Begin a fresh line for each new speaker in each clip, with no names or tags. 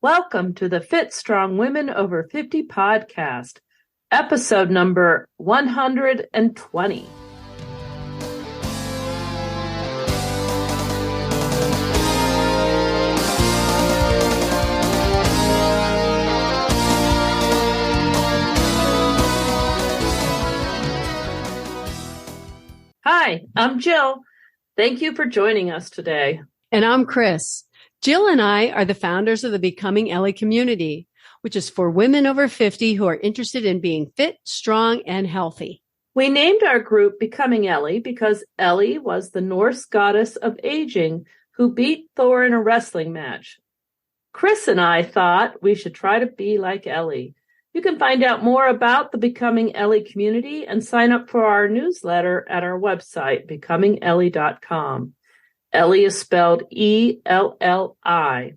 Welcome to the Fit Strong Women Over 50 podcast, episode number 120. Hi, I'm Jill. Thank you for joining us today.
And I'm Chris. Jill and I are the founders of the Becoming Ellie community, which is for women over 50 who are interested in being fit, strong, and healthy.
We named our group Becoming Ellie because Ellie was the Norse goddess of aging who beat Thor in a wrestling match. Chris and I thought we should try to be like Ellie. You can find out more about the Becoming Ellie community and sign up for our newsletter at our website, becomingellie.com. Ellie is spelled E-L-L-I.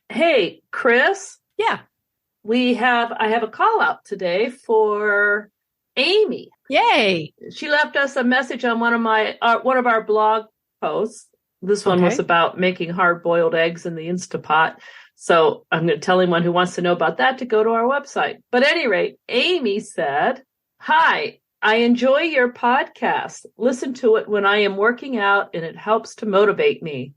Hey, Chris.
Yeah.
I have a call out today for Amy.
Yay.
She left us a message on one of our blog posts. This one was about making hard-boiled eggs in the Instapot. So I'm going to tell anyone who wants to know about that to go to our website. But at any rate, Amy said, "Hi, I enjoy your podcast. Listen to it when I am working out and it helps to motivate me.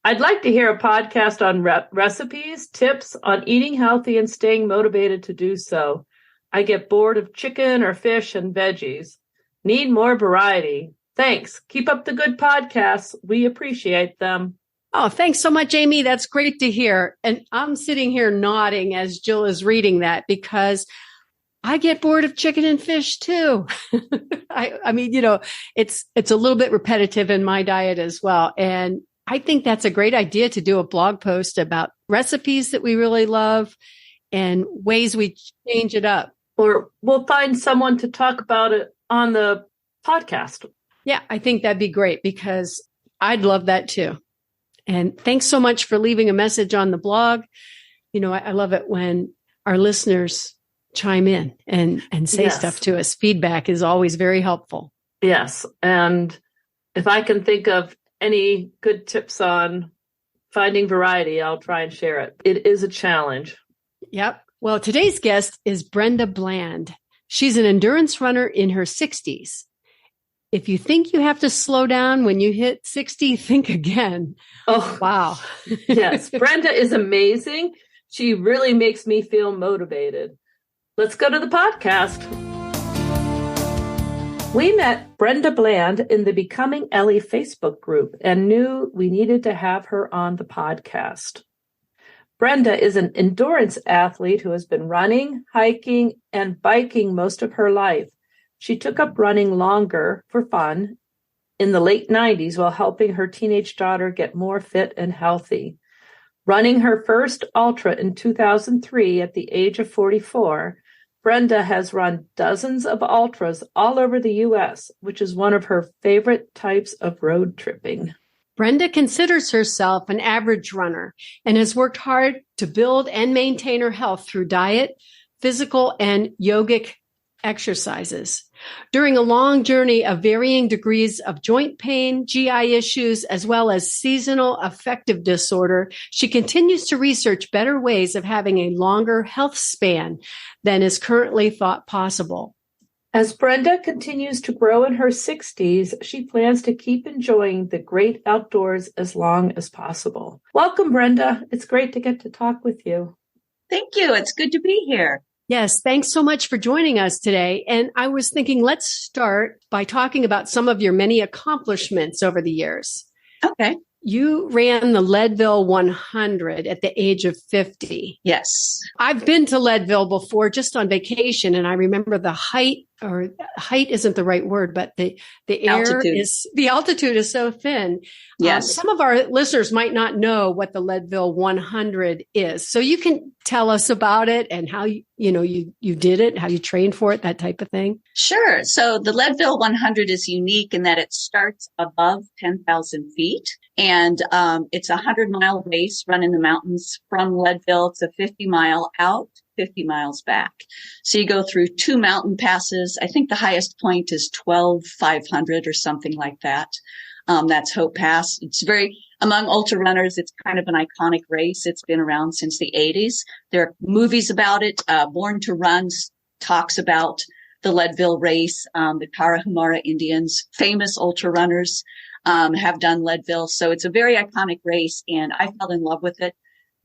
I'd like to hear a podcast on recipes, tips on eating healthy and staying motivated to do so. I get bored of chicken or fish and veggies. Need more variety. Thanks. Keep up the good podcasts. We appreciate them."
Oh, thanks so much, Amy. That's great to hear. And I'm sitting here nodding as Jill is reading that because I get bored of chicken and fish too. I mean, it's a little bit repetitive in my diet as well. And I think that's a great idea to do a blog post about recipes that we really love and ways we change it up.
Or we'll find someone to talk about it on the podcast.
Yeah, I think that'd be great because I'd love that too. And thanks so much for leaving a message on the blog. I love it when our listeners chime in and say stuff to us. Feedback is always very helpful.
Yes. And if I can think of any good tips on finding variety, I'll try and share it. It is a challenge.
Yep. Well, today's guest is Brenda Bland. She's an endurance runner in her 60s. If you think you have to slow down when you hit 60, think again.
Oh,
wow.
Yes. Brenda is amazing. She really makes me feel motivated. Let's go to the podcast. We met Brenda Bland in the Becoming Ellie Facebook group and knew we needed to have her on the podcast. Brenda is an endurance athlete who has been running, hiking, and biking most of her life. She took up running longer for fun in the late 90s while helping her teenage daughter get more fit and healthy. Running her first ultra in 2003 at the age of 44, Brenda has run dozens of ultras all over the U.S., which is one of her favorite types of road tripping.
Brenda considers herself an average runner and has worked hard to build and maintain her health through diet, physical, and yogic exercises. During a long journey of varying degrees of joint pain, GI issues, as well as seasonal affective disorder, she continues to research better ways of having a longer health span than is currently thought possible.
As Brenda continues to grow in her 60s, she plans to keep enjoying the great outdoors as long as possible. Welcome, Brenda. It's great to get to talk with you.
Thank you. It's good to be here.
Yes, thanks so much for joining us today. And I was thinking, let's start by talking about some of your many accomplishments over the years.
Okay.
You ran the Leadville 100 at the age of 50.
Yes.
I've been to Leadville before just on vacation, and I remember the height isn't the right word, but the altitude is so thin.
Yes.
Some of our listeners might not know what the Leadville 100 is. So you can tell us about it and how you did it, how you trained for it, that type of thing.
Sure. So the Leadville 100 is unique in that it starts above 10,000 feet. And it's a 100-mile race run in the mountains from Leadville to 50-mile out, 50 miles back. So you go through 2 mountain passes. I think the highest point is 12,500 or something like that. That's Hope Pass. It's among ultra runners, it's kind of an iconic race. It's been around since the 80s. There are movies about it. Born to Run talks about the Leadville race. The Tarahumara Indians, famous ultra runners, have done Leadville. So it's a very iconic race, and I fell in love with it.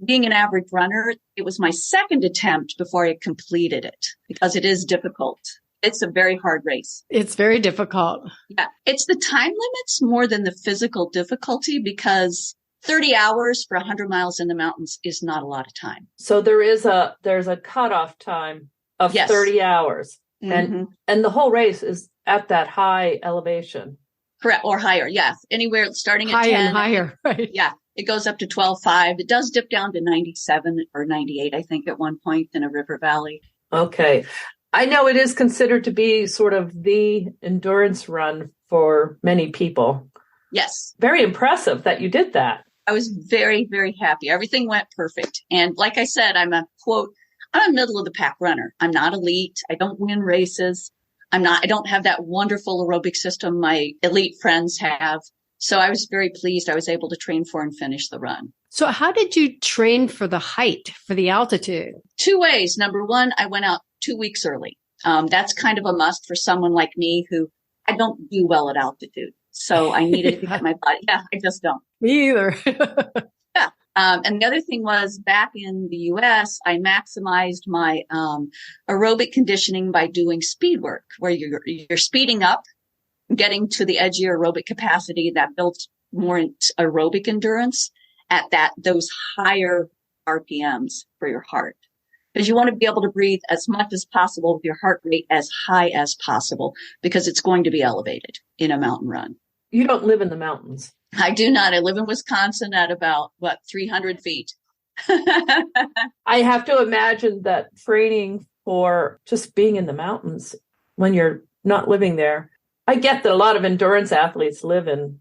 Being an average runner, it was my second attempt before I completed it because it is difficult. It's a very hard race.
It's very difficult.
Yeah. It's the time limits more than the physical difficulty because 30 hours for 100 miles in the mountains is not a lot of time.
So there's a cutoff time of 30 hours.
Mm-hmm.
And the whole race is at that high elevation.
Correct. Or higher. Yeah. Anywhere starting at
high
10.
And higher. Right.
Yeah. It goes up to 12.5. It does dip down to 97 or 98, I think, at one point in a river valley.
Okay. I know it is considered to be sort of the endurance run for many people.
Yes.
Very impressive that you did that.
I was very, very happy. Everything went perfect. And like I said, I'm a middle of the pack runner. I'm not elite. I don't win races. I don't have that wonderful aerobic system my elite friends have. So I was very pleased I was able to train for and finish the run.
So how did you train for the height, for the altitude?
2 ways. Number one, I went out 2 weeks early. That's kind of a must for someone like me who I don't do well at altitude. So I needed to get my body. Yeah, I just don't.
Me either.
Yeah. And the other thing was back in the US, I maximized my aerobic conditioning by doing speed work where you're speeding up, getting to the edge of your aerobic capacity that builds more aerobic endurance at those higher RPMs for your heart. Because you want to be able to breathe as much as possible with your heart rate as high as possible because it's going to be elevated in a mountain run.
You don't live in the mountains.
I do not. I live in Wisconsin at about, 300 feet.
I have to imagine that training for just being in the mountains when you're not living there. I get that a lot of endurance athletes live in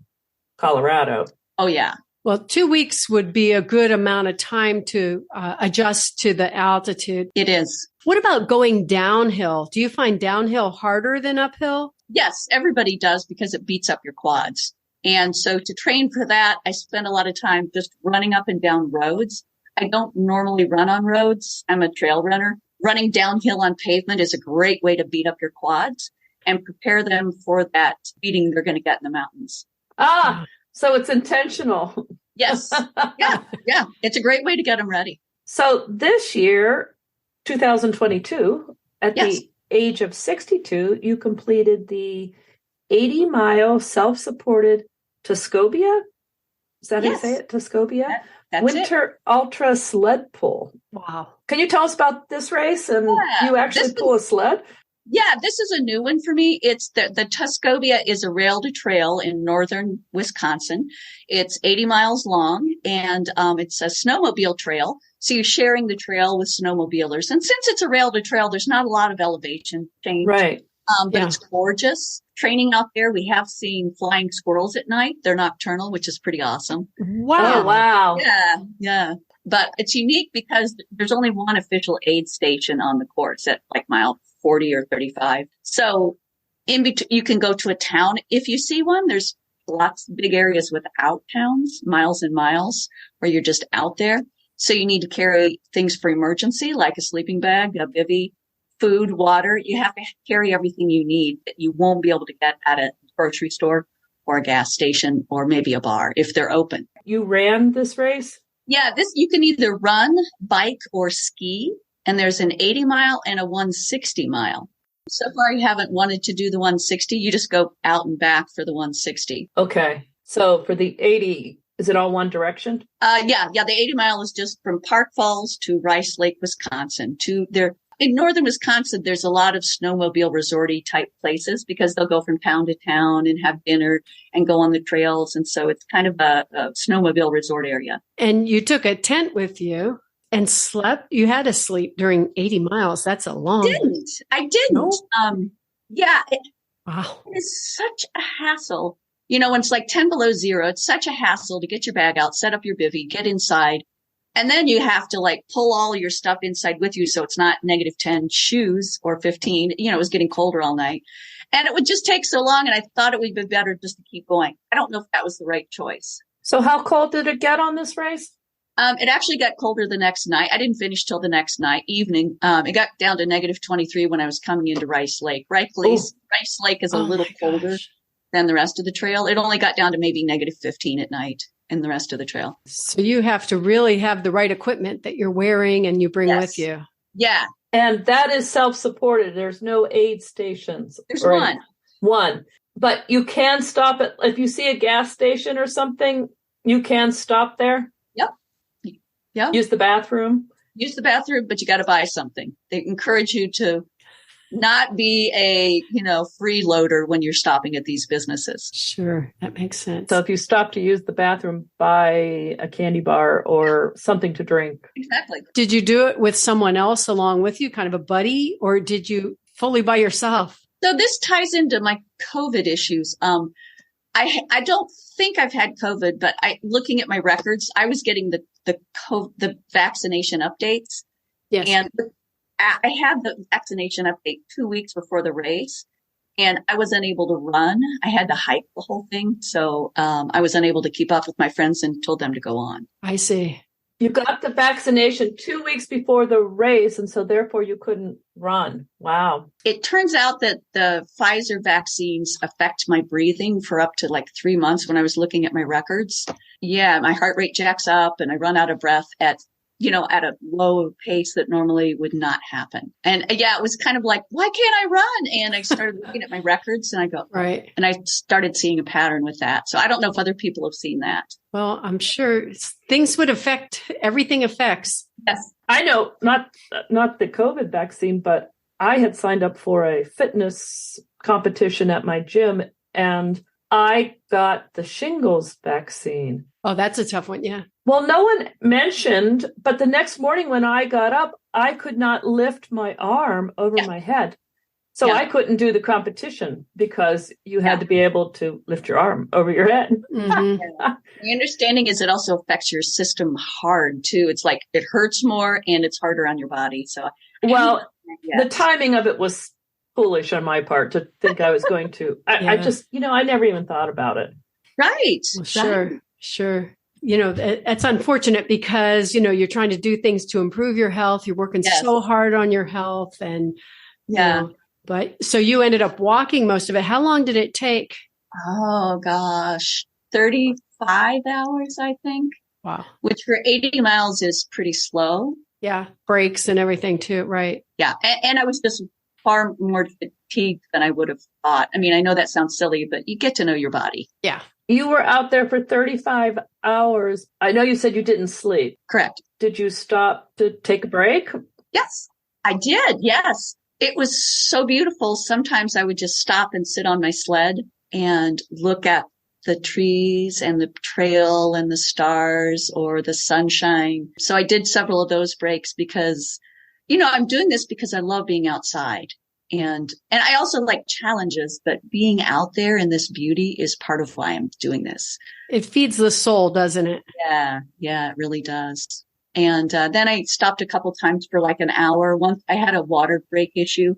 Colorado.
Oh, yeah.
Well, 2 weeks would be a good amount of time to adjust to the altitude.
It is.
What about going downhill? Do you find downhill harder than uphill?
Yes, everybody does because it beats up your quads. And so to train for that, I spend a lot of time just running up and down roads. I don't normally run on roads. I'm a trail runner. Running downhill on pavement is a great way to beat up your quads and prepare them for that beating they're going to get in the mountains.
So it's intentional.
Yes. Yeah. It's a great way to get them ready.
So this year, 2022, at the age of 62, you completed the 80-mile self-supported Tuscobia. Is that how you say it? Tuscobia?
That's
Winter
it.
Ultra Sled Pull.
Wow.
Can you tell us about this race? And you actually pull a sled?
Yeah, this is a new one for me. It's the Tuscobia is a rail to trail in northern Wisconsin. It's 80 miles long and it's a snowmobile trail. So you're sharing the trail with snowmobilers. And since it's a rail to trail, there's not a lot of elevation change.
Right.
But it's gorgeous. Training out there, we have seen flying squirrels at night. They're nocturnal, which is pretty awesome.
Wow.
Oh, wow.
Yeah. But it's unique because there's only one official aid station on the course at like mile 40 or 35. So in between, you can go to a town. If you see one, there's lots of big areas without towns, miles and miles, where you're just out there. So you need to carry things for emergency, like a sleeping bag, a bivvy, food, water. You have to carry everything you need that you won't be able to get at a grocery store or a gas station or maybe a bar if they're open.
You ran this race?
Yeah, you can either run, bike, or ski. And there's an 80 mile and a 160 mile. So far, you haven't wanted to do the 160. You just go out and back for the 160.
Okay. So for the 80, is it all one direction?
Yeah. The 80 mile is just from Park Falls to Rice Lake, Wisconsin. In northern Wisconsin, there's a lot of snowmobile resorty type places because they'll go from town to town and have dinner and go on the trails. And so it's kind of a snowmobile resort area.
And you took a tent with you and slept. You had to sleep during 80 miles. That's a long.
I didn't. No?
Wow.
It is such a hassle. When it's like 10 below zero, it's such a hassle to get your bag out, set up your bivvy, get inside. And then you have to pull all your stuff inside with you. So it's not -10 shoes or 15. It was getting colder all night. And it would just take so long. And I thought it would be better just to keep going. I don't know if that was the right choice.
So how cold did it get on this race?
It actually got colder the next night. I didn't finish till the next night, evening. It got down to -23 when I was coming into Rice Lake. Rice Lake is a little colder than the rest of the trail. It only got down to maybe -15 at night in the rest of the trail.
So you have to really have the right equipment that you're wearing and you bring with you.
Yeah.
And that is self-supported. There's no aid stations.
There's
one. But you can stop it. If you see a gas station or something, you can stop there.
Yep.
Use the bathroom.
But you got to buy something. They encourage you to not be a, freeloader when you're stopping at these businesses.
Sure. That makes sense.
So if you stop to use the bathroom, buy a candy bar or something to drink.
Exactly.
Did you do it with someone else along with you, kind of a buddy, or did you fully by yourself?
So this ties into my COVID issues. I don't think I've had COVID, but looking at my records, I was getting the vaccination updates.
Yes.
And I had the vaccination update 2 weeks before the race, and I was unable to run. I had to hike the whole thing. So I was unable to keep up with my friends and told them to go on.
I see.
You got the vaccination 2 weeks before the race, and so therefore you couldn't run. Wow.
It turns out that the Pfizer vaccines affect my breathing for up to 3 months when I was looking at my records. Yeah, my heart rate jacks up and I run out of breath at a low pace that normally would not happen. And it was kind of like, why can't I run? And I started looking at my records and I go,
right.
And I started seeing a pattern with that. So I don't know if other people have seen that.
Well, I'm sure things would everything affects.
Yes.
I know, not the COVID vaccine, but I had signed up for a fitness competition at my gym and I got the shingles vaccine.
Oh, that's a tough one. Yeah.
Well, no one mentioned, but the next morning when I got up, I could not lift my arm over my head. So I couldn't do the competition because you had to be able to lift your arm over your head.
Mm-hmm.
My understanding is it also affects your system hard too. It's like it hurts more and it's harder on your body. So,
the timing of it was foolish on my part to think I was going to. I just, I never even thought about it.
Right.
Well, sure. That's unfortunate because, you're trying to do things to improve your health. You're working so hard on your health and, but so you ended up walking most of it. How long did it take?
Oh gosh, 35 hours, I think.
Wow.
Which for 80 miles is pretty slow.
Yeah. Breaks and everything too. Right.
Yeah. And I was just far more fatigued than I would have thought. I mean, I know that sounds silly, but you get to know your body.
Yeah.
You were out there for 35 hours. I know you said you didn't sleep.
Correct.
Did you stop to take a break?
Yes, I did. Yes. It was so beautiful. Sometimes I would just stop and sit on my sled and look at the trees and the trail and the stars or the sunshine. So I did several of those breaks because, I'm doing this because I love being outside. And I also like challenges, but being out there in this beauty is part of why I'm doing this.
It feeds the soul, doesn't it?
Yeah, it really does. And then I stopped a couple times for an hour. Once I had a water break issue.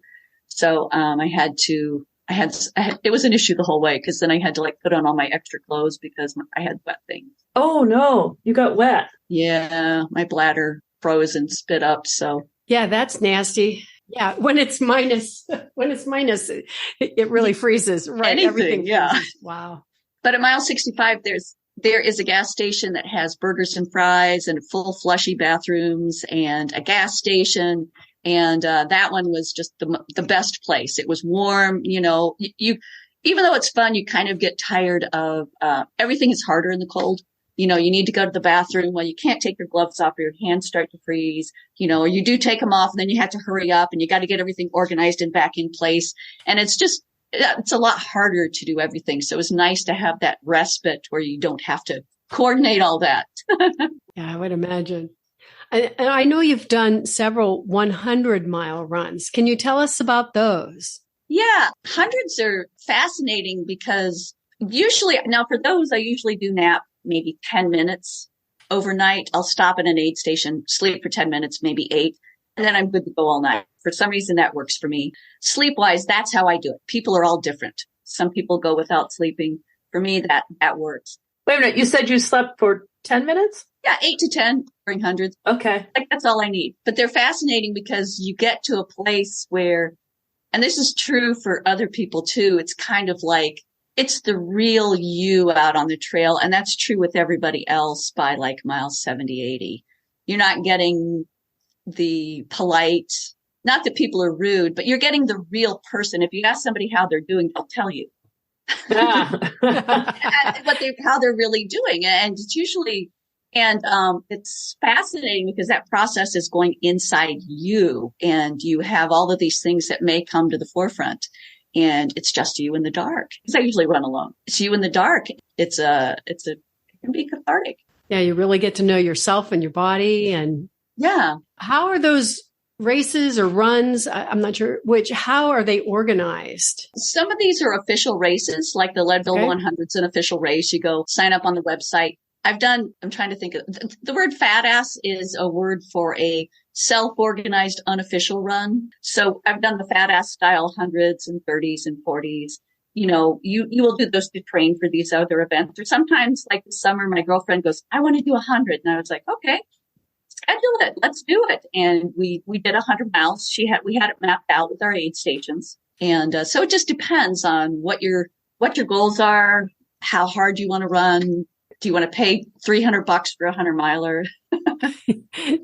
So it was an issue the whole way because then I had to put on all my extra clothes because I had wet things.
Oh no, you got wet.
Yeah, my bladder froze and spit up. So
yeah, that's nasty. Yeah, when it's minus, it really freezes. Right, everything freezes. Wow.
But at mile 65, there is a gas station that has burgers and fries and full flushy bathrooms and a gas station. And that one was just the best place. It was warm. You even though it's fun, you kind of get tired of everything is harder in the cold. You need to go to the bathroom. Well, you can't take your gloves off or your hands start to freeze, or you do take them off and then you have to hurry up and you got to get everything organized and back in place. And it's a lot harder to do everything. So it was nice to have that respite where you don't have to coordinate all that.
Yeah, I would imagine. And I know you've done several 100-mile runs. Can you tell us about those?
Yeah, hundreds are fascinating because now for those, I usually do nap maybe 10 minutes overnight. I'll stop at an aid station, sleep for 10 minutes, maybe 8, and then I'm good to go all night. For some reason, that works for me. Sleep-wise, that's how I do it. People are all different. Some people go without sleeping. For me, that works.
Wait a minute. You said you slept for 10 minutes?
Yeah, 8 to 10 during hundreds.
Okay.
Like, that's all I need. But they're fascinating because you get to a place where, and this is true for other people too, it's kind of like, it's the real you out on the trail. And that's true with everybody else by like miles 70, 80. You're not getting the polite, not that people are rude, but you're getting the real person. If you ask somebody how they're doing, they'll tell you.
Yeah.
How they're really doing. And it's usually, and it's fascinating because that process is going inside you, and you have all of these things that may come to the forefront, and it's just you in the dark. Because I usually run alone. It's you in the dark. It can be cathartic.
Yeah, you really get to know yourself and your body. And
yeah,
how are those races or runs? I'm not sure which. How are they organized?
Some of these are official races, like the Leadville 100's an official race. You go sign up on the website. I'm trying to think of the word fat ass is a word for a self-organized unofficial run. So I've done the fat ass style 100s and 30s and 40s. You know, you will do those to train for these other events. Or sometimes like this summer, my girlfriend goes, I want to do 100. And I was like, okay, schedule it. Let's do it. And we did 100 miles. We had it mapped out with our aid stations. And so it just depends on what your goals are, how hard you want to run. Do you want to pay $300 for a 100-miler?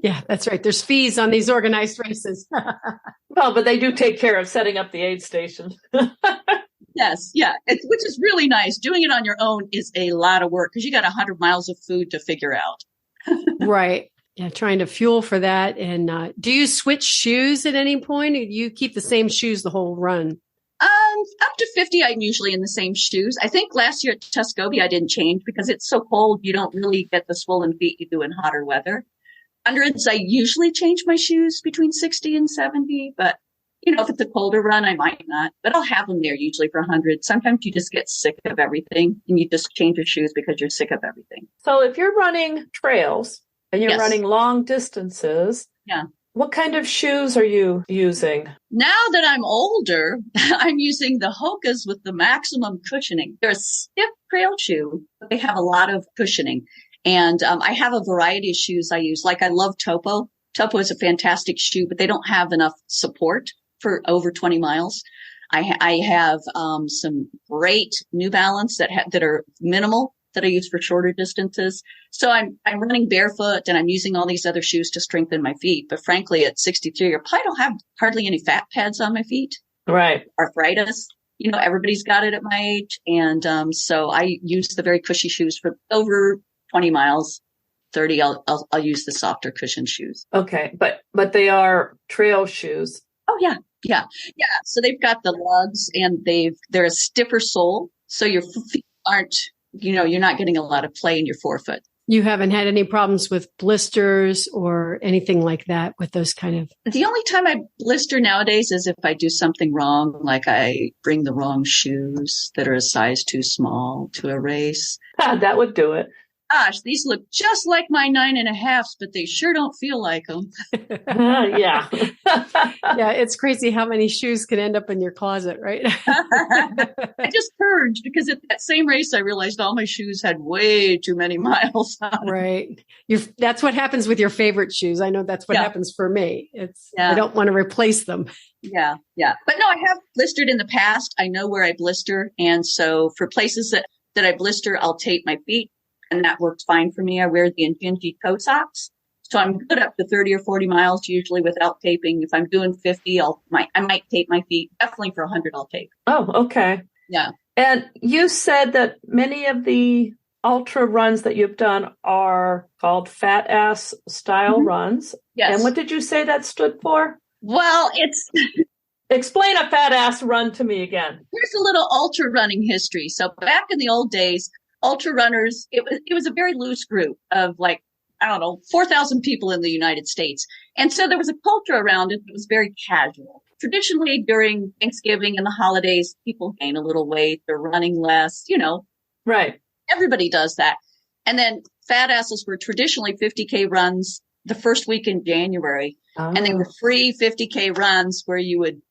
Yeah, that's right. There's fees on these organized races.
Well, but they do take care of setting up the aid station.
Yes, yeah, which is really nice. Doing it on your own is a lot of work because you got 100 miles of food to figure out.
Right. Yeah, trying to fuel for that. And do you switch shoes at any point, or do you keep the same shoes the whole run?
Up to 50, I'm usually in the same shoes. I think last year at Tuscobie, I didn't change because it's so cold. You don't really get the swollen feet you do in hotter weather. Hundreds, I usually change my shoes between 60 and 70, but you know, if it's a colder run, I might not, but I'll have them there usually for 100. Sometimes you just get sick of everything and you just change your shoes because you're sick of everything.
So if you're running trails and you're running long distances,
yeah.
What kind of shoes are you using?
Now that I'm older, I'm using the Hokas with the maximum cushioning. They're a stiff trail shoe, but they have a lot of cushioning. And I have a variety of shoes I use. Like I love Topo. Topo is a fantastic shoe, but they don't have enough support for over 20 miles. I have some great New Balance that are minimal that I use for shorter distances. So I'm running barefoot and I'm using all these other shoes to strengthen my feet. But frankly, at 63, I probably don't have hardly any fat pads on my feet.
Right.
Arthritis. You know, everybody's got it at my age. And so I use the very cushy shoes for over 20 miles. 30, I'll use the softer cushion shoes.
Okay. But they are trail shoes.
Oh, yeah. Yeah. Yeah. So they've got the lugs and they're a stiffer sole. So your feet aren't, you know, you're not getting a lot of play in your forefoot.
You haven't had any problems with blisters or anything like that with those kind of?
The only time I blister nowadays is if I do something wrong, like I bring the wrong shoes that are a size too small to a race.
That would do it.
Gosh, these look just like my 9.5s, but they sure don't feel like them.
Yeah.
Yeah, it's crazy how many shoes can end up in your closet, right?
I just purged because at that same race, I realized all my shoes had way too many miles on.
Right. That's what happens with your favorite shoes. I know that's what happens for me. I don't want to replace them.
Yeah. Yeah. But no, I have blistered in the past. I know where I blister. And so for places that I blister, I'll tape my feet. And that works fine for me. I wear the Injinji toe socks. So I'm good up to 30 or 40 miles usually without taping. If I'm doing 50, I might tape my feet. Definitely for 100, I'll tape.
Oh, okay.
Yeah.
And you said that many of the ultra runs that you've done are called fat ass style runs.
Yes.
And what did you say that stood for?
Well, it's...
Explain a fat ass run to me again.
Here's a little ultra running history. So back in the old days, ultra runners, it was a very loose group of 4,000 people in the United States. And so there was a culture around it that was very casual. Traditionally, during Thanksgiving and the holidays, people gain a little weight. They're running less, you know.
Right.
Everybody does that. And then fat asses were traditionally 50K runs the first week in January.
Oh.
And they were free 50K runs where you would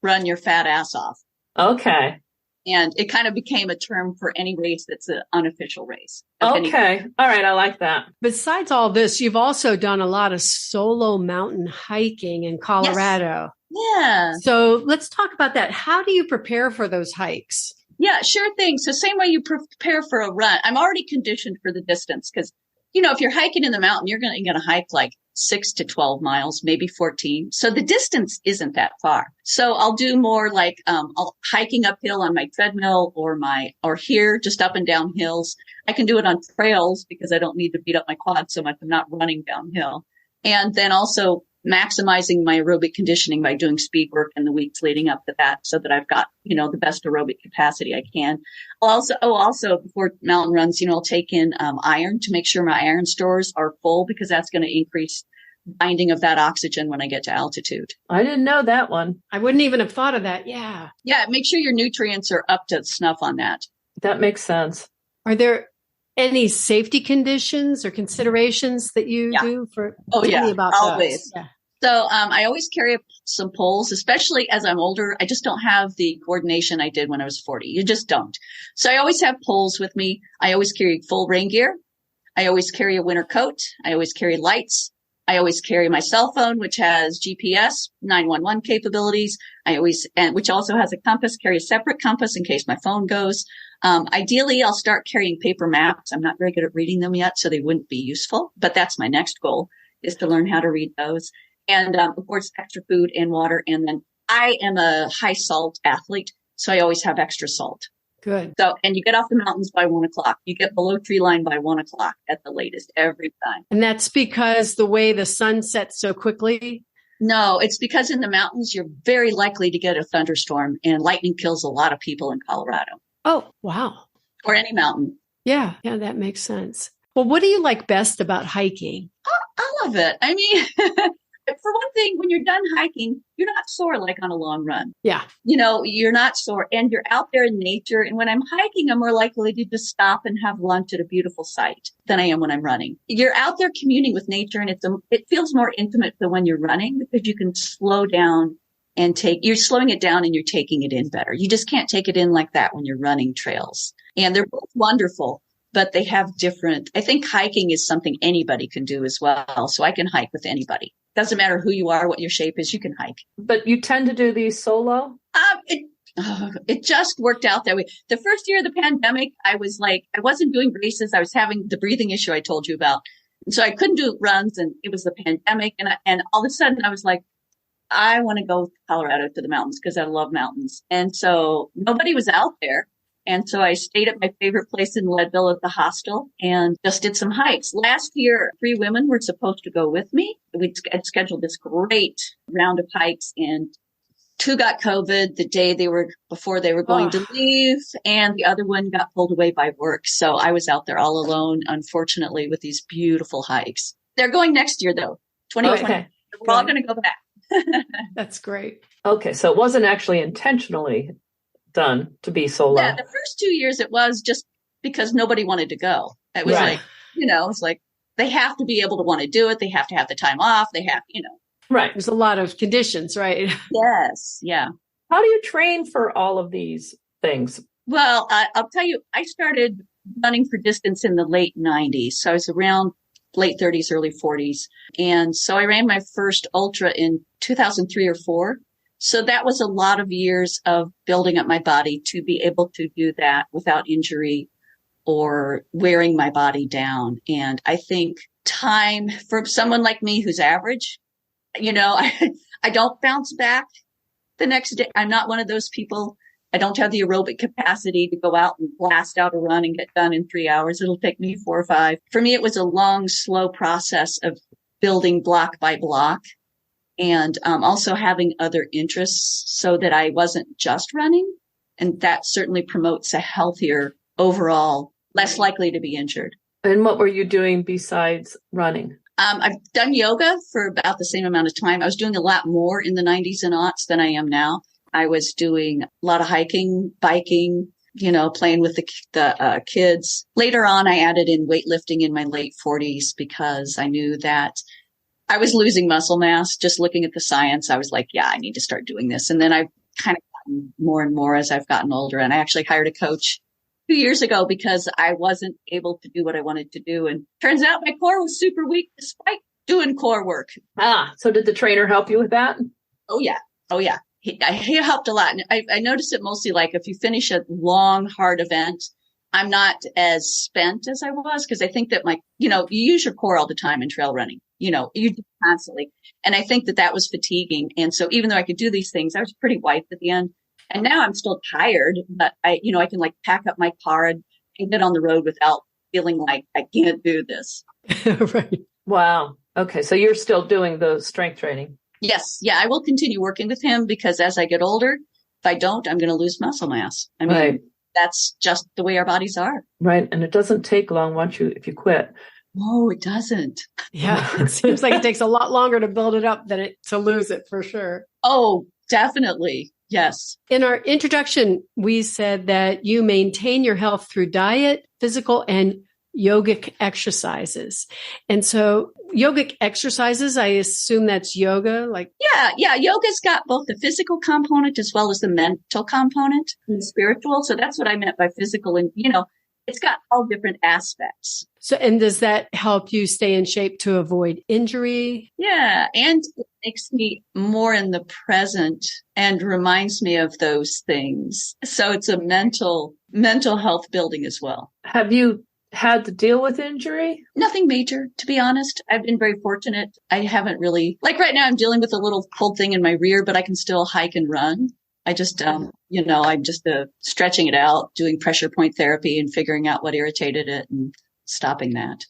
run your fat ass off.
Okay.
And it kind of became a term for any race that's an unofficial race.
Okay. All right. I like that.
Besides all this, you've also done a lot of solo mountain hiking in Colorado.
Yes. Yeah.
So let's talk about that. How do you prepare for those hikes?
Yeah, sure thing. So same way you prepare for a run. I'm already conditioned for the distance because, you know, if you're hiking in the mountain, you're going to hike like 6 to 12 miles, maybe 14. So the distance isn't that far. So I'll do more like hiking uphill on my treadmill or here just up and down hills. I can do it on trails because I don't need to beat up my quads so much. I'm not running downhill. And then also maximizing my aerobic conditioning by doing speed work in the weeks leading up to that so that I've got, you know, the best aerobic capacity I can. Also before mountain runs, you know, I'll take in iron to make sure my iron stores are full because that's going to increase binding of that oxygen when I get to altitude.
I didn't know that one.
I wouldn't even have thought of that. Yeah.
Yeah. Make sure your nutrients are up to snuff on that.
That makes sense.
Are there any safety conditions or considerations that you do for?
Oh, yeah.
About
always.
Yeah.
So I always carry up some poles, especially as I'm older. I just don't have the coordination I did when I was 40. You just don't. So I always have poles with me. I always carry full rain gear. I always carry a winter coat. I always carry lights. I always carry my cell phone, which has GPS, 911 capabilities. Which also has a compass, carry a separate compass in case my phone goes. Ideally, I'll start carrying paper maps. I'm not very good at reading them yet, so they wouldn't be useful, but that's my next goal is to learn how to read those. And, of course, extra food and water. And then I am a high salt athlete, so I always have extra salt.
Good.
So, and you get off the mountains by 1:00. You get below tree line by 1:00 at the latest every time.
And that's because the way the sun sets so quickly?
No, it's because in the mountains, you're very likely to get a thunderstorm and lightning kills a lot of people in Colorado.
Oh, wow.
Or any mountain.
Yeah, that makes sense. Well, what do you like best about hiking?
I love it. I mean, for one thing, when you're done hiking, you're not sore like on a long run.
Yeah.
You know, you're not sore and you're out there in nature. And when I'm hiking, I'm more likely to just stop and have lunch at a beautiful site than I am when I'm running. You're out there communing with nature and it feels more intimate than when you're running because you can slow down and you're slowing it down and you're taking it in better. You just can't take it in like that when you're running trails. And they're both wonderful, but they have I think hiking is something anybody can do as well. So I can hike with anybody. Doesn't matter who you are, what your shape is, you can hike.
But you tend to do these solo?
It just worked out that way. The first year of the pandemic, I wasn't doing races. I was having the breathing issue I told you about. And so I couldn't do runs and it was the pandemic. And all of a sudden I was like, I want to go to Colorado to the mountains because I love mountains. And so nobody was out there. And so I stayed at my favorite place in Leadville at the hostel and just did some hikes. Last year, 3 women were supposed to go with me. We had scheduled this great round of hikes and 2 got COVID the day before they were going to leave. And the other one got pulled away by work. So I was out there all alone, unfortunately, with these beautiful hikes. They're going next year though, 2020. Okay. We're all going to go back.
That's great.
Okay. So it wasn't actually intentionally done to be solo.
Yeah, the first 2 years it was just because nobody wanted to go. It was like, it's like they have to be able to want to do it. They have to have the time off. They have,
Right.
There's a lot of conditions, right?
Yes. Yeah.
How do you train for all of these things?
Well, I'll tell you, I started running for distance in the late 90s. So I was around late 30s, early 40s. And so I ran my first ultra in 2003 or 4. So that was a lot of years of building up my body to be able to do that without injury or wearing my body down. And I think time for someone like me who's average, I don't bounce back the next day. I'm not one of those people. I don't have the aerobic capacity to go out and blast out a run and get done in 3 hours. It'll take me 4 or 5. For me, it was a long, slow process of building block by block. And also having other interests so that I wasn't just running. And that certainly promotes a healthier overall, less likely to be injured.
And what were you doing besides running?
I've done yoga for about the same amount of time. I was doing a lot more in the 90s and aughts than I am now. I was doing a lot of hiking, biking, playing with the kids. Later on, I added in weightlifting in my late 40s because I knew that I was losing muscle mass, just looking at the science. I was like, yeah, I need to start doing this. And then I've kind of gotten more and more as I've gotten older. And I actually hired a coach 2 years ago because I wasn't able to do what I wanted to do. And turns out my core was super weak despite doing core work.
So did the trainer help you with that?
Oh, yeah. Oh, yeah. He helped a lot. And I noticed it mostly like if you finish a long, hard event, I'm not as spent as I was because I think that you use your core all the time in trail running, you do constantly. And I think that was fatiguing. And so even though I could do these things, I was pretty wiped at the end. And now I'm still tired, but I can like pack up my car and get on the road without feeling like I can't do this.
Right.
Wow. Okay. So you're still doing the strength training?
Yes. Yeah. I will continue working with him because as I get older, if I don't, I'm going to lose muscle mass. I mean,
right.
That's just the way our bodies are.
Right. And it doesn't take long if you quit.
No, it doesn't.
Yeah. It seems like it takes a lot longer to build it up than to lose it for sure.
Oh, definitely. Yes.
In our introduction, we said that you maintain your health through diet, physical, and yogic exercises. And so yogic exercises, I assume that's yoga, like.
Yeah. Yoga's got both the physical component as well as the mental component and the spiritual. So that's what I meant by physical. And, it's got all different aspects.
So, and does that help you stay in shape to avoid injury?
Yeah. And it makes me more in the present and reminds me of those things. So it's a mental health building as well.
Have you had to deal with injury?
Nothing major, to be honest. I've been very fortunate. I haven't really, like right now I'm dealing with a little cold thing in my rear, but I can still hike and run. I just, I'm just stretching it out, doing pressure point therapy and figuring out what irritated it and stopping that.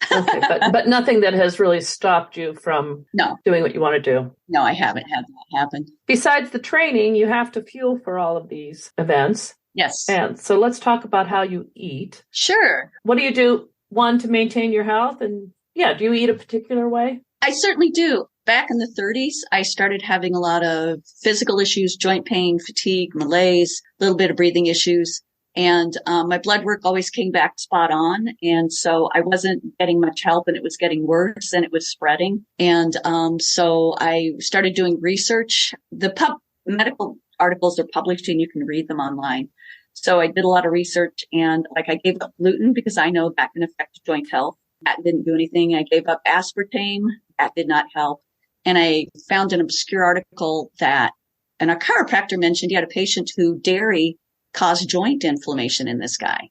Okay, but nothing that has really stopped you from doing what you want to do.
No, I haven't had that happen.
Besides the training, you have to fuel for all of these events.
Yes.
And so let's talk about how you eat.
Sure.
What do you do, one, to maintain your health? And do you eat a particular way?
I certainly do. Back in the 30s, I started having a lot of physical issues, joint pain, fatigue, malaise, a little bit of breathing issues. And my blood work always came back spot on. And so I wasn't getting much help and it was getting worse and it was spreading. And so I started doing research. The medical articles are published and you can read them online. So I did a lot of research and I gave up gluten because I know that can affect joint health. That didn't do anything. I gave up aspartame. That did not help. And I found an obscure article and a chiropractor mentioned he had a patient who dairy caused joint inflammation in this guy.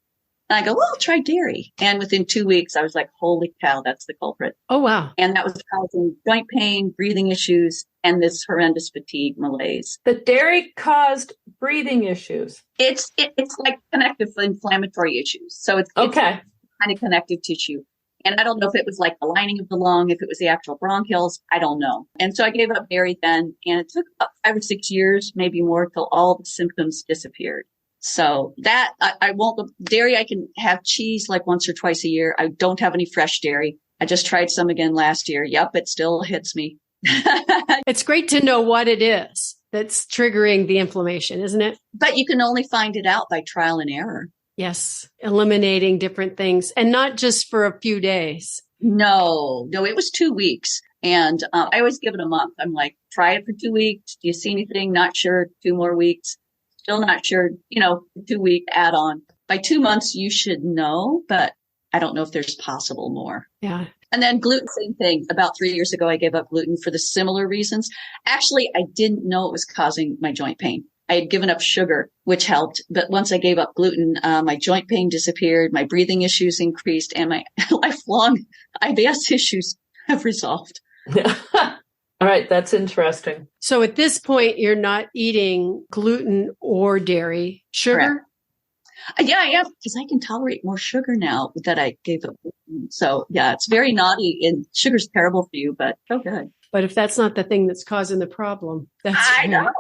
And I go, well, I'll try dairy. And within 2 weeks, I was like, holy cow, that's the culprit.
Oh, wow.
And that was causing joint pain, breathing issues, and this horrendous fatigue malaise.
The dairy caused breathing issues.
It's like connective inflammatory issues. So it's kind of connective tissue. And I don't know if it was like the lining of the lung, if it was the actual bronchioles, I don't know. And so I gave up dairy then, and it took about 5 or 6 years, maybe more, till all the symptoms disappeared. So that I won't, dairy, I can have cheese like once or twice a year. I don't have any fresh dairy. I just tried some again last year. Yep, it still hits me.
It's great to know what it is that's triggering the inflammation, isn't it?
But you can only find it out by trial and error.
Yes. Eliminating different things and not just for a few days.
No, it was 2 weeks. And I always give it a month. I'm like, try it for 2 weeks. Do you see anything? Not sure. 2 more weeks. Still not sure, 2 week add on. By 2 months, you should know, but I don't know if there's possible more.
Yeah.
And then gluten, same thing. About 3 years ago, I gave up gluten for the similar reasons. Actually, I didn't know it was causing my joint pain. I had given up sugar, which helped. But once I gave up gluten, my joint pain disappeared, my breathing issues increased, and my lifelong IBS issues have resolved.
All right. That's interesting.
So at this point, you're not eating gluten or dairy. Sugar?
Correct. Yeah, I am, because I can tolerate more sugar now that I gave up gluten. So yeah, it's very naughty, and sugar's terrible for you, but so good.
But if that's not the thing that's causing the problem, that's
I know.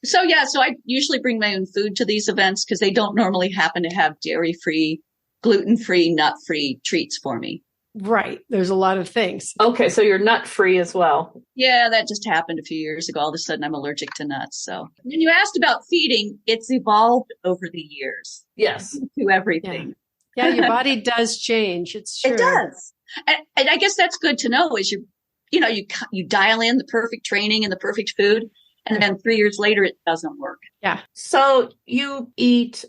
So I usually bring my own food to these events because they don't normally happen to have dairy-free, gluten-free, nut-free treats for me.
Right. There's a lot of things.
Okay. So you're nut-free as well.
Yeah, that just happened a few years ago. All of a sudden, I'm allergic to nuts. So when you asked about feeding, it's evolved over the years.
Yes.
To everything.
Yeah, your body does change. It's true.
It does. And I guess that's good to know is you dial in the perfect training and the perfect food, and then 3 years later, it doesn't work.
Yeah.
So you eat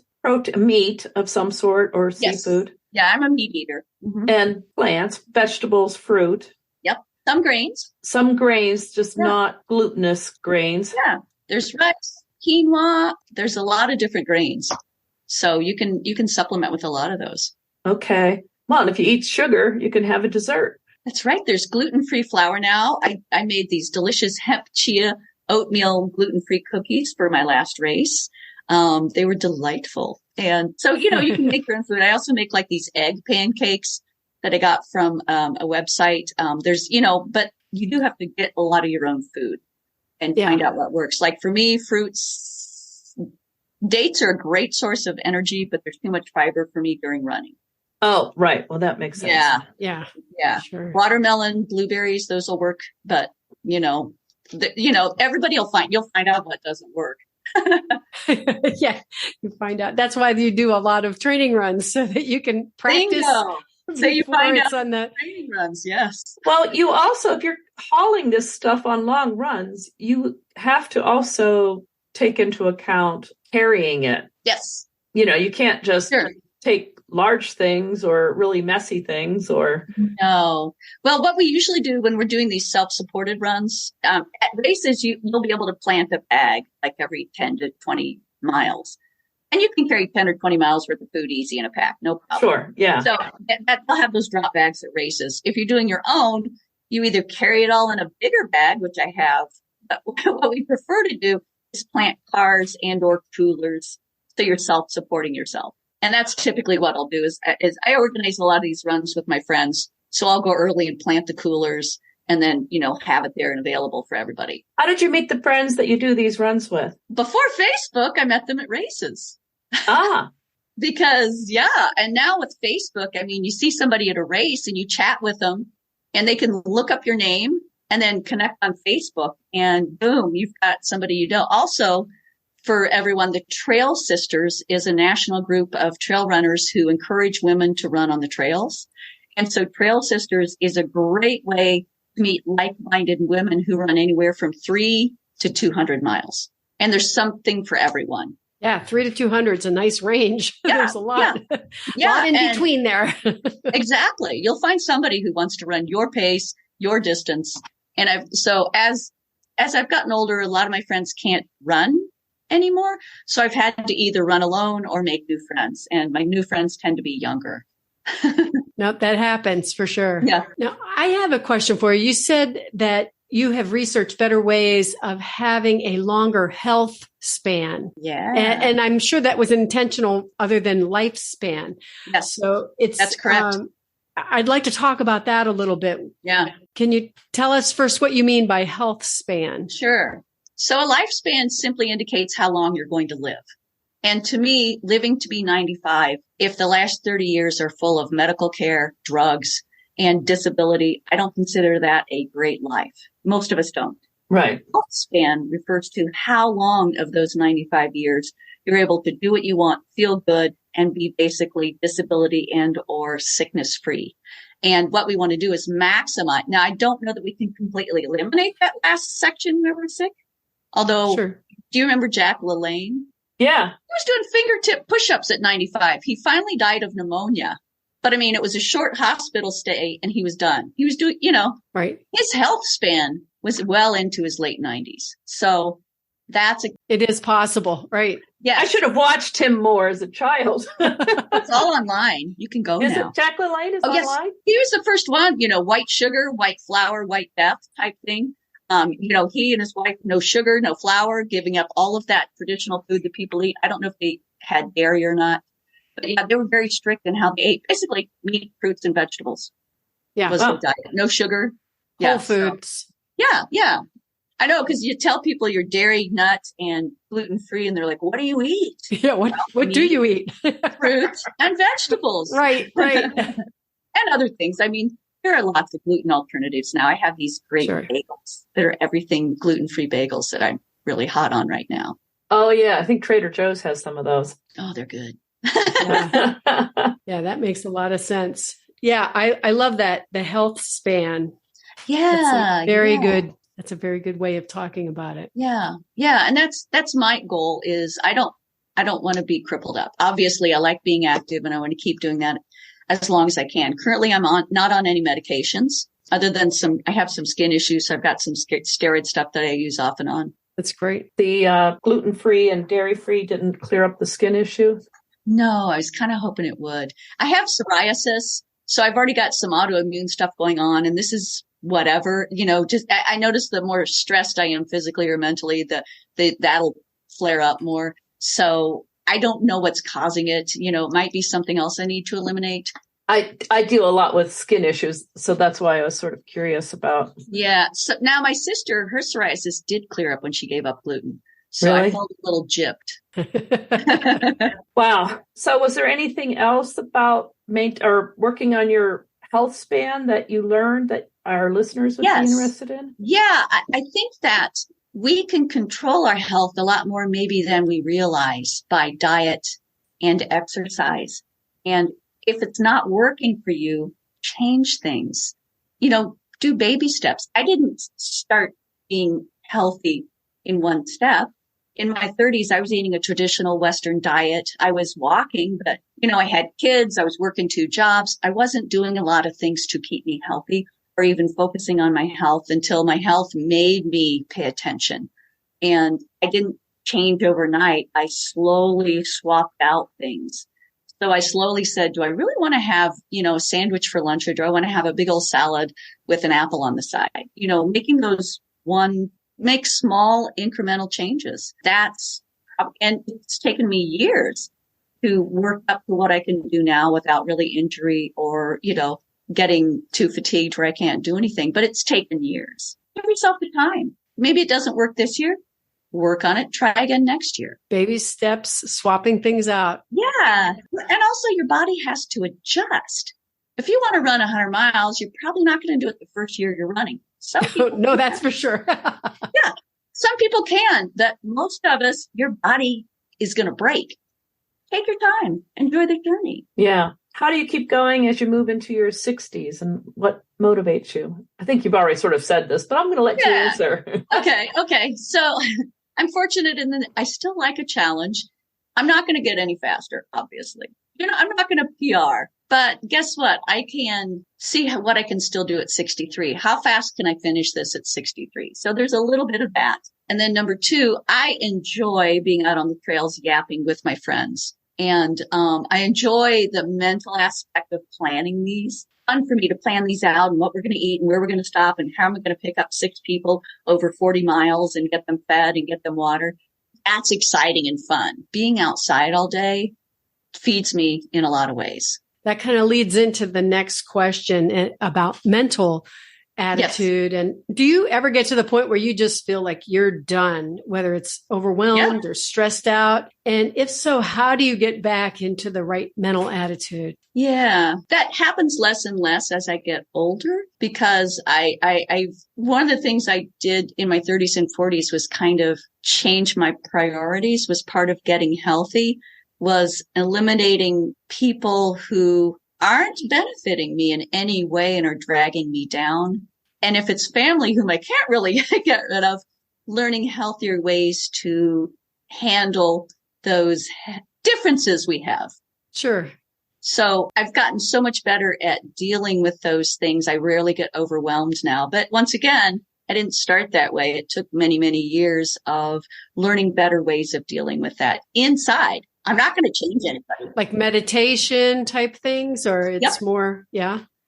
meat of some sort or
Yes.
seafood?
Yeah, I'm a meat eater. Mm-hmm.
And plants, vegetables, fruit.
Yep. Some grains.
Some grains, just not glutinous grains.
Yeah. There's rice, quinoa. There's a lot of different grains. So you can supplement with a lot of those.
Okay. Well, and if you eat sugar, you can have a dessert.
That's right. There's gluten-free flour now. I made these delicious hemp chia oatmeal gluten-free cookies for my last race. They were delightful. And so, you can make your own food. I also make like these egg pancakes that I got from a website. But you do have to get a lot of your own food and find out what works. Like for me, dates are a great source of energy, but there's too much fiber for me during running.
Oh, right. Well, that makes sense.
Yeah.
Sure.
Watermelon, blueberries, those will work. But, everybody you'll find out what doesn't work.
Yeah, you find out. That's why you do a lot of training runs so that you can practice.
So you find out
on the
training runs. Yes.
Well, you also, if you're hauling this stuff on long runs, you have to also take into account carrying it.
Yes.
You can't just take large things or really messy things or.
No. Well, what we usually do when we're doing these self-supported runs, at races, you'll be able to plant a bag like every 10 to 20 miles. And you can carry 10 or 20 miles worth of food easy in a pack. No problem.
Sure. Yeah.
So they'll have those drop bags at races. If you're doing your own, you either carry it all in a bigger bag, which I have. But what we prefer to do is plant cars and or coolers. So you're self-supporting yourself. And that's typically what I'll do is I organize a lot of these runs with my friends. So I'll go early and plant the coolers and then, have it there and available for everybody.
How did you meet the friends that you do these runs with?
Before Facebook, I met them at races. Because, and now with Facebook, you see somebody at a race and you chat with them and they can look up your name and then connect on Facebook and boom, you've got somebody you know. Also, for everyone, the Trail Sisters is a national group of trail runners who encourage women to run on the trails. And so Trail Sisters is a great way to meet like-minded women who run anywhere from 3 to 200 miles. And there's something for everyone.
Yeah, 3 to 200 is a nice range.
Yeah,
There's a lot,
yeah.
lot in between there.
Exactly. You'll find somebody who wants to run your pace, your distance. And as I've gotten older, a lot of my friends can't run anymore. So I've had to either run alone or make new friends. And my new friends tend to be younger.
Nope, that happens for sure.
Yeah.
Now, I have a question for you. You said that you have researched better ways of having a longer health span.
Yeah.
And I'm sure that was intentional other than lifespan.
Yes.
So
that's correct.
I'd like to talk about that a little bit.
Yeah.
Can you tell us first what you mean by health span?
Sure. So a lifespan simply indicates how long you're going to live. And to me, living to be 95, if the last 30 years are full of medical care, drugs, and disability, I don't consider that a great life. Most of us don't.
Right.
Health span refers to how long of those 95 years you're able to do what you want, feel good, and be basically disability and or sickness free. And what we want to do is maximize. Now, I don't know that we can completely eliminate that last section where we're sick. Although,
Sure.
Do you remember Jack LaLanne?
Yeah.
He was doing fingertip push-ups at 95. He finally died of pneumonia. But it was a short hospital stay and he was done. He was doing,
right.
His health span was well into his late 90s. So
it is possible, right?
Yeah.
I should have watched him more as a child.
It's all online. You can go
Is
now.
it Jack LaLanne is online?
Yes. He was the first one, white sugar, white flour, white death type thing. He and his wife, no sugar, no flour, giving up all of that traditional food that people eat. I don't know if they had dairy or not. But yeah, they were very strict in how they ate. Basically, meat, fruits, and vegetables.
Yeah.
Was the diet. No sugar.
Whole foods.
So, yeah. I know, because you tell people you're dairy, nuts, and gluten-free, and they're like, what do you eat?
Yeah, what do you eat?
Fruits and vegetables.
Right.
And other things. There are lots of gluten alternatives now. I have these great bagels that are everything gluten-free bagels that I'm really hot on right now.
Oh, yeah. I think Trader Joe's has some of those.
Oh, they're good.
Yeah, that makes a lot of sense. Yeah, I love that. The health span.
Yeah.
Very good. That's a very good way of talking about it.
Yeah. Yeah. And that's my goal is I don't want to be crippled up. Obviously I like being active and I want to keep doing that as long as I can. Currently I'm not on any medications other than I have some skin issues. So I've got some steroid stuff that I use off and on.
That's great.
The gluten-free and dairy-free didn't clear up the skin issue?
No, I was kind of hoping it would. I have psoriasis, so I've already got some autoimmune stuff going on, and this is whatever, just I notice the more stressed I am physically or mentally, that'll flare up more. So I don't know what's causing it. It might be something else I need to eliminate.
I deal a lot with skin issues, so that's why I was sort of curious about.
Yeah. So now my sister, her psoriasis did clear up when she gave up gluten. So
Really?
I felt a little gypped.
Wow. So was there anything else about working on your HealthSpan that you learned that our listeners would be interested in?
Yeah. I think that we can control our health a lot more maybe than we realize by diet and exercise. And if it's not working for you, change things, do baby steps. I didn't start being healthy in one step. In my 30s, I was eating a traditional Western diet. I was walking, but, I had kids. I was working 2 jobs. I wasn't doing a lot of things to keep me healthy or even focusing on my health until my health made me pay attention. And I didn't change overnight. I slowly swapped out things. So I slowly said, do I really want to have, a sandwich for lunch, or do I want to have a big old salad with an apple on the side? Make small incremental changes. And it's taken me years to work up to what I can do now without really injury or, getting too fatigued where I can't do anything. But it's taken years. Give yourself the time. Maybe it doesn't work this year. Work on it. Try again next year.
Baby steps, swapping things out.
Yeah. And also your body has to adjust. If you want to run 100 miles, you're probably not going to do it the first year you're running.
No, that's for sure.
Yeah. Some people can, but most of us, your body is going to break. Take your time. Enjoy the journey.
Yeah. How do you keep going as you move into your 60s, and what motivates you? I think you've already sort of said this, but I'm going to let you answer.
Okay. So I'm fortunate in that I still like a challenge. I'm not going to get any faster, obviously. I'm not going to PR, but guess what? I can see what I can still do at 63. How fast can I finish this at 63? So there's a little bit of that. And then number 2, I enjoy being out on the trails yapping with my friends. And I enjoy the mental aspect of planning these. Fun for me to plan these out and what we're going to eat and where we're going to stop and how I'm going to pick up 6 people over 40 miles and get them fed and get them water. That's exciting and fun. Being outside all day feeds me in a lot of ways.
That kind of leads into the next question about mental attitude. Yes. And do you ever get to the point where you just feel like you're done, whether it's overwhelmed or stressed out? And if so, how do you get back into the right mental attitude?
Yeah, that happens less and less as I get older, because one of the things I did in my 30s and 40s was kind of change my priorities, was part of getting healthy, was eliminating people who aren't benefiting me in any way and are dragging me down. And if it's family whom I can't really get rid of, learning healthier ways to handle those differences we have.
Sure.
So I've gotten so much better at dealing with those things. I rarely get overwhelmed now. But once again, I didn't start that way. It took many, many years of learning better ways of dealing with that inside. I'm not going to change anybody.
Like meditation type things, or it's more,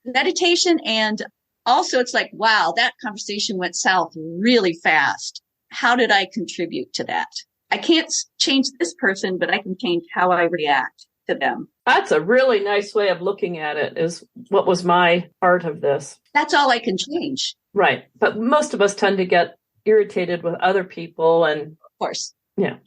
meditation. And also it's like, wow, that conversation went south really fast. How did I contribute to that? I can't change this person, but I can change how I react to them.
That's a really nice way of looking at it, is what was my part of this.
That's all I can change.
Right. But most of us tend to get irritated with other people. And
of course.
Yeah.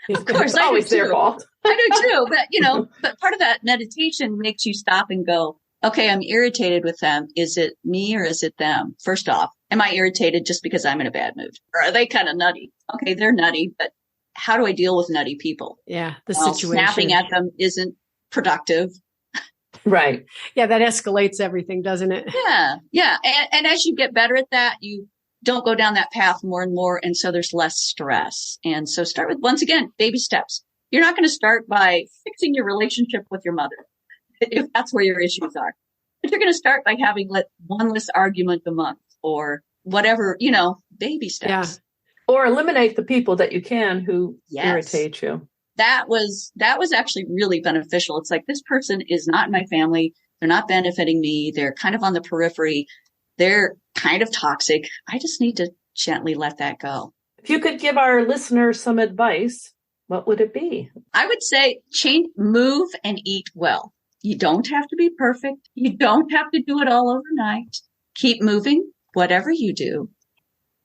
Of course,
it's always their fault.
I do too. But part of that meditation makes you stop and go, okay, I'm irritated with them. Is it me or is it them? First off, am I irritated just because I'm in a bad mood? Or are they kind of nutty? Okay, they're nutty, but how do I deal with nutty people?
Yeah, the situation.
Snapping at them isn't productive.
Right.
Yeah, that escalates everything, doesn't it?
Yeah. Yeah. And as you get better at that, you don't go down that path more and more. And so there's less stress. And so start with, once again, baby steps. You're not going to start by fixing your relationship with your mother, if that's where your issues are. But you're going to start by having one less argument a month or whatever, baby steps.
Yeah. Or eliminate the people that you can who irritate you.
That was actually really beneficial. It's like, this person is not in my family. They're not benefiting me. They're kind of on the periphery. They're kind of toxic. I just need to gently let that go.
If you could give our listeners some advice, what would it be?
I would say move and eat well. You don't have to be perfect. You don't have to do it all overnight. Keep moving, whatever you do,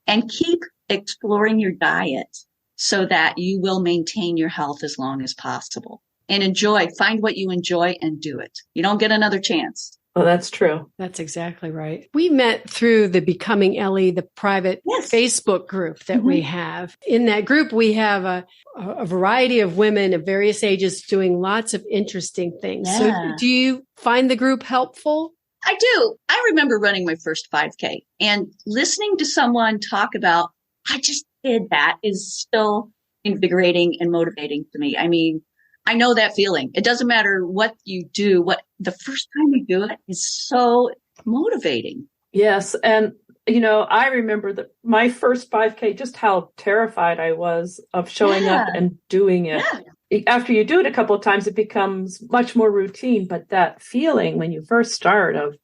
and keep exploring your diet so that you will maintain your health as long as possible. And find what you enjoy and do it. You don't get another chance.
Oh, that's true.
That's exactly right. We met through the Becoming Ellie, the private Facebook group that we have. In that group, we have a variety of women of various ages doing lots of interesting things.
Yeah.
So do you find the group helpful?
I do. I remember running my first 5K and listening to someone talk about, I just did that, is still invigorating and motivating to me. I mean, I know that feeling. It doesn't matter what you do. The first time you do it is so motivating.
Yes. And, I remember my first 5K, just how terrified I was of showing up and doing it. Yeah. After you do it a couple of times, it becomes much more routine. But that feeling when you first start of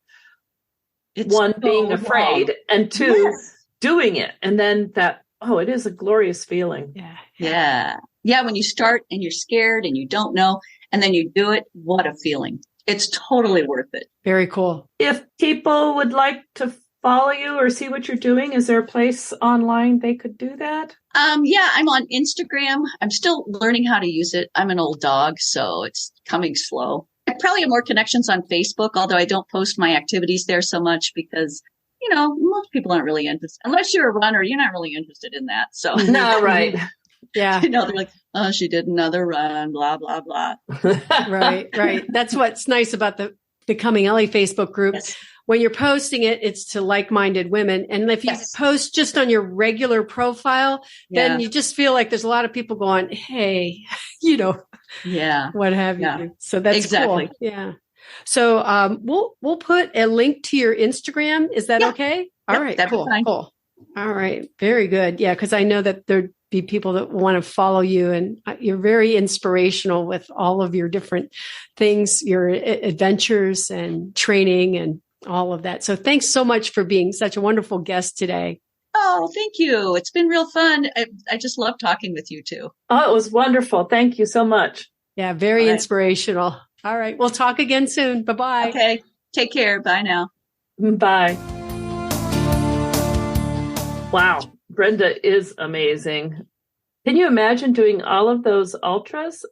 being afraid and two, doing it. And then it is a glorious feeling.
Yeah. Yeah. When you start and you're scared and you don't know, and then you do it, what a feeling. It's totally worth it.
Very cool.
If people would like to follow you or see what you're doing, is there a place online they could do that?
Yeah, I'm on Instagram. I'm still learning how to use it. I'm an old dog, so it's coming slow. I probably have more connections on Facebook, although I don't post my activities there so much because, most people aren't really interested. Unless you're a runner, you're not really interested in that. So
no, right.
Yeah.
They're like, oh, she did another run, blah, blah, blah.
Right. That's what's nice about the Becoming Ellie Facebook group.
Yes.
When you're posting it, it's to like-minded women. And if you post just on your regular profile, then you just feel like there's a lot of people going, hey, what have you. So that's cool. Yeah. So we'll put a link to your Instagram. Is that okay? All right. Cool. All right. Very good. Yeah. Because I know that there'd be people that want to follow you, and you're very inspirational with all of your different things, your adventures and training and all of that. So thanks so much for being such a wonderful guest today.
Oh, thank you. It's been real fun. I just love talking with you too.
Oh, it was wonderful. Thank you so much.
Yeah, very inspirational. All right. We'll talk again soon. Bye-bye.
Okay. Take care. Bye now.
Bye. Wow. Brenda is amazing. Can you imagine doing all of those ultras?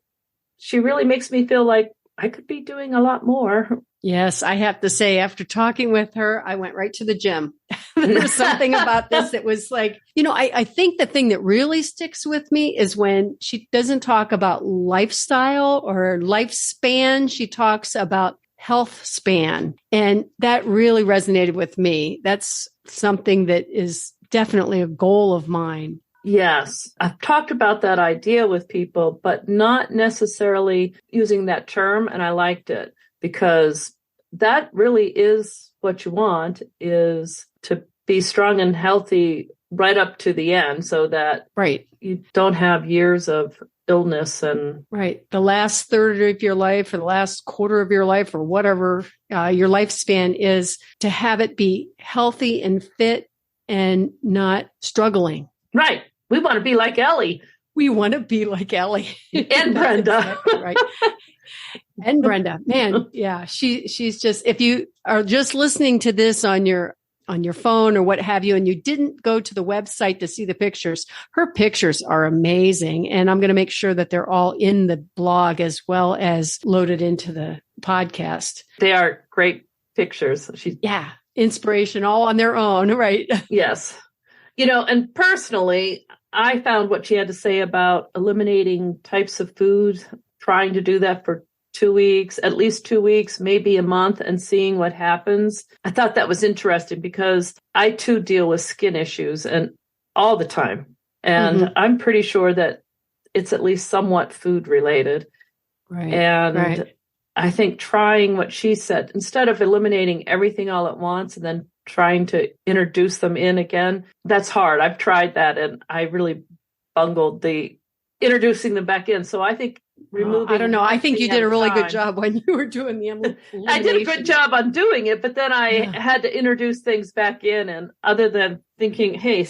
She really makes me feel like I could be doing a lot more.
Yes, I have to say, after talking with her, I went right to the gym. There's something about this that was like, I think the thing that really sticks with me is when she doesn't talk about lifestyle or lifespan. She talks about health span. And that really resonated with me. That's something that is definitely a goal of mine.
Yes, I've talked about that idea with people, but not necessarily using that term. And I liked it because that really is what you want, is to be strong and healthy right up to the end so that you don't have years of illness and
the last third of your life or the last quarter of your life or whatever your lifespan is, to have it be healthy and fit and not struggling.
Right. We want to be like Ellie.
We want to be like Ellie.
And Brenda.
Exactly right. And Brenda. Man, yeah. She's just, if you are just listening to this on your phone or what have you, and you didn't go to the website to see the pictures, her pictures are amazing. And I'm going to make sure that they're all in the blog as well as loaded into the podcast.
They are great pictures.
Inspiration all on their own, right?
Yes. And personally, I found what she had to say about eliminating types of food, trying to do that for 2 weeks, at least 2 weeks, maybe a month, and seeing what happens. I thought that was interesting because I too deal with skin issues and all the time. And I'm pretty sure that it's at least somewhat food related.
Right.
And I think trying what she said, instead of eliminating everything all at once and then trying to introduce them in again, that's hard. I've tried that and I really bungled the introducing them back in. So I think removing.
I don't know. I think you did a really good job when you were doing the elimination.
I did a good job on doing it, but then I had to introduce things back in. And other than thinking, hey,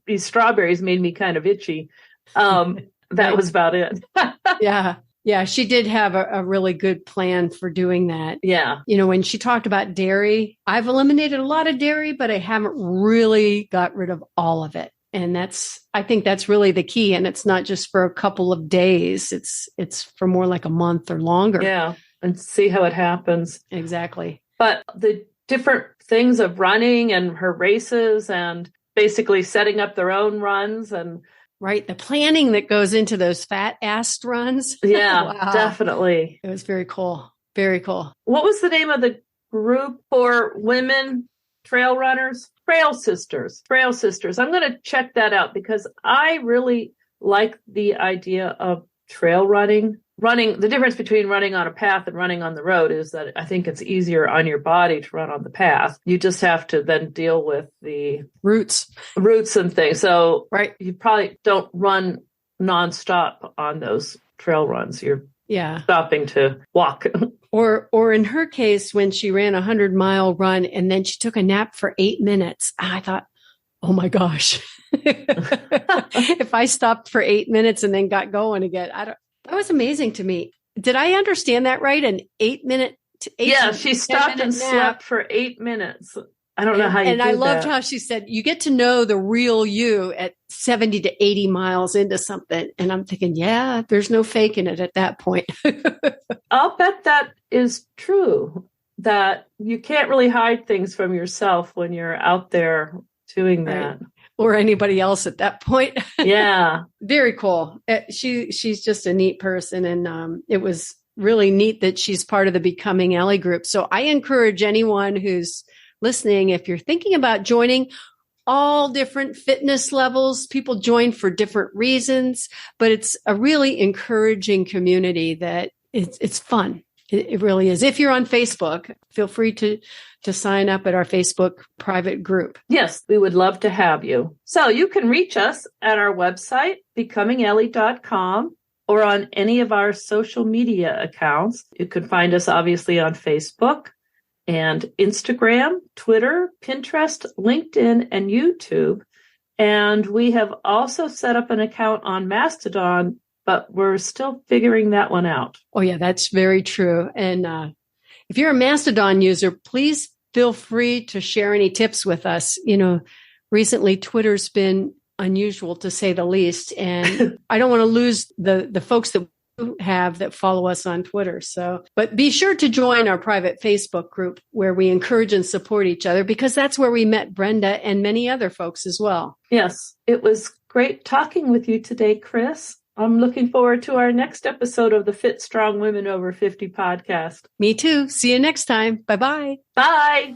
these strawberries made me kind of itchy, that was about it.
Yeah, she did have a really good plan for doing that.
Yeah.
You know, when she talked about dairy, I've eliminated a lot of dairy, but I haven't really got rid of all of it. And I think that's really the key. And it's not just for a couple of days. It's for more like a month or longer.
Yeah. And see how it happens.
Exactly.
But the different things of running and her races and basically setting up their own runs and
right. The planning that goes into those fat-ass runs.
Yeah,
wow.
Definitely.
It was very cool. Very cool.
What was the name of the group for women trail runners? Trail Sisters. Trail Sisters. I'm going to check that out because I really like the idea of trail running. The difference between running on a path and running on the road is that I think it's easier on your body to run on the path. You just have to then deal with the roots and things. So you probably don't run nonstop on those trail runs. You're stopping to walk.
Or in her case, when she ran a 100-mile run and then she took a nap for 8 minutes, I thought, oh my gosh, if I stopped for 8 minutes and then got going again, that was amazing to me. Did I understand that right? An 8 minute?
She stopped and slept for 8 minutes. I don't know how you do that.
And I loved how she said, you get to know the real you at 70 to 80 miles into something. And I'm thinking, there's no faking it at that point.
I'll bet that is true, that you can't really hide things from yourself when you're out there doing that.
Or anybody else at that point.
Yeah.
Very cool. She's just a neat person. And it was really neat that she's part of the Becoming Ellie group. So I encourage anyone who's listening, if you're thinking about joining, all different fitness levels, people join for different reasons, but it's a really encouraging community that it's fun. It really is. If you're on Facebook, feel free to sign up at our Facebook private group.
Yes, we would love to have you. So you can reach us at our website, becomingellie.com, or on any of our social media accounts. You can find us obviously on Facebook and Instagram, Twitter, Pinterest, LinkedIn, and YouTube. And we have also set up an account on Mastodon, but we're still figuring that one out.
Oh, yeah, that's very true. And if you're a Mastodon user, please feel free to share any tips with us. You know, recently Twitter's been unusual to say the least. And I don't want to lose the folks that have that follow us on Twitter. So, but be sure to join our private Facebook group where we encourage and support each other, because that's where we met Brenda and many other folks as well.
Yes, it was great talking with you today, Chris. I'm looking forward to our next episode of the Fit Strong Women Over 50 podcast.
Me too. See you next time. Bye-bye.
Bye.